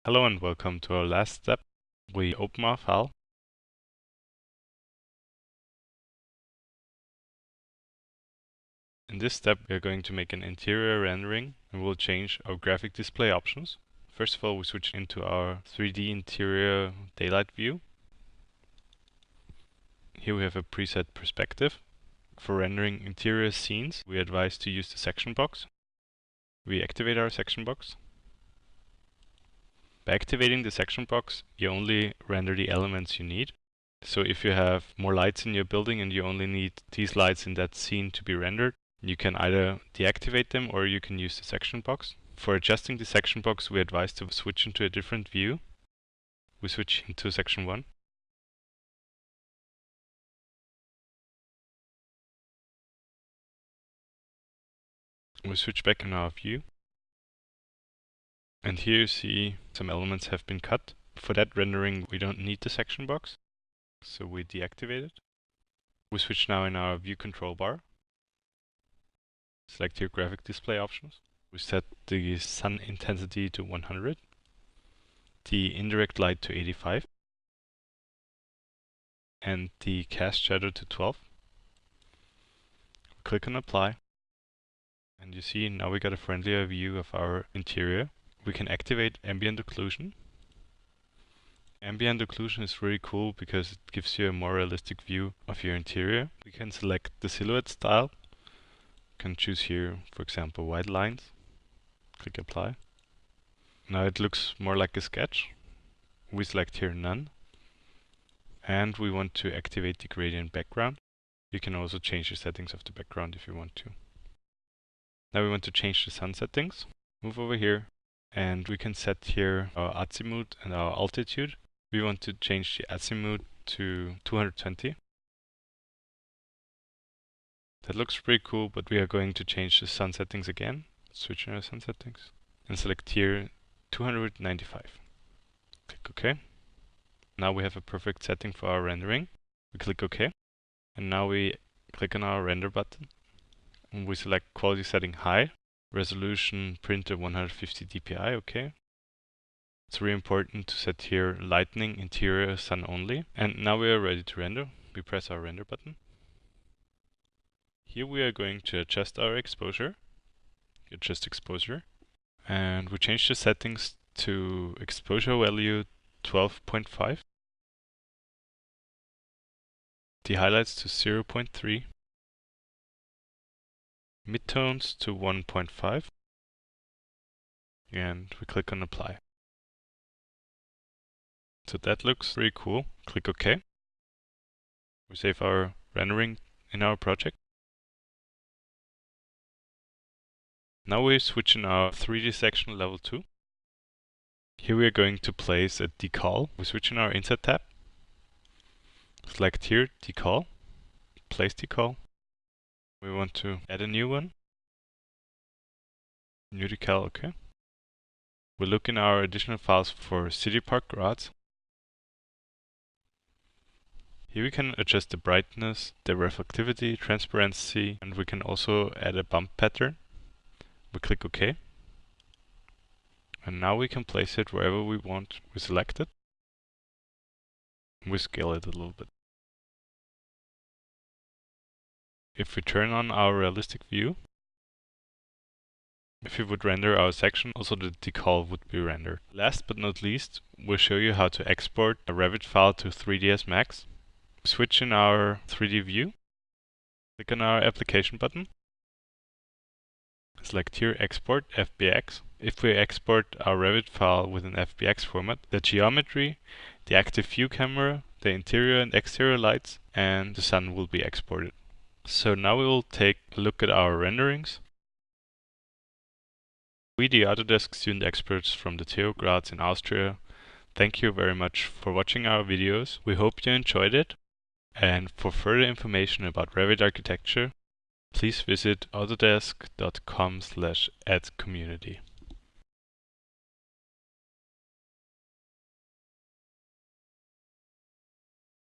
Hello and welcome to our last step. We open our file. In this step we are going to make an interior rendering and we'll change our graphic display options. First of all, we switch into our 3D interior daylight view. Here we have a preset perspective. For rendering interior scenes, we advise to use the section box. We activate our section box. By activating the section box, you only render the elements you need. So if you have more lights in your building and you only need these lights in that scene to be rendered, you can either deactivate them or you can use the section box. For adjusting the section box, we advise to switch into a different view. We switch into section 1. We switch back in our view. And here you see some elements have been cut. For that rendering, we don't need the section box, so we deactivate it. We switch now in our view control bar. Select your graphic display options. We set the sun intensity to 100, the indirect light to 85, and the cast shadow to 12. Click on apply, and you see now we got a friendlier view of our interior. We can activate ambient occlusion. Ambient occlusion is really cool because it gives you a more realistic view of your interior. We can select the silhouette style. You can choose here, for example, white lines. Click apply. Now it looks more like a sketch. We select here none. And we want to activate the gradient background. You can also change the settings of the background if you want to. Now we want to change the sun settings. Move over here. And we can set here our azimuth and our altitude. We want to change the azimuth to 220. That looks pretty cool, but we are going to change the sun settings again. Switch in our sun settings and select here 295. Click OK. Now we have a perfect setting for our rendering. We click OK. And now we click on our render button. And we select quality setting high. Resolution printer 150 dpi, okay. It's really important to set here lightning, interior, sun only. And now we are ready to render. We press our render button. Here we are going to adjust our exposure. Adjust exposure. And we change the settings to exposure value 12.5. The highlights to 0.3. Midtones to 1.5, and we click on apply. So that looks pretty cool. Click OK. We save our rendering in our project. Now we switch in our 3D section level 2. Here we are going to place a decal. We switch in our insert tab. Select here decal, place decal. We want to add a new one. New decal, okay. We look in our additional files for City Park Graz. Here we can adjust the brightness, the reflectivity, transparency, and we can also add a bump pattern. We click OK. And now we can place it wherever we want. We select it. We scale it a little bit. If we turn on our realistic view, if we would render our section, also the decal would be rendered. Last but not least, we'll show you how to export a Revit file to 3ds Max. Switch in our 3D view, click on our application button, select here export FBX. If we export our Revit file with an FBX format, the geometry, the active view camera, the interior and exterior lights, and the sun will be exported. So now we will take a look at our renderings. We, the Autodesk student experts from the TU Graz in Austria, thank you very much for watching our videos. We hope you enjoyed it. And for further information about Revit architecture, please visit autodesk.com/add-community.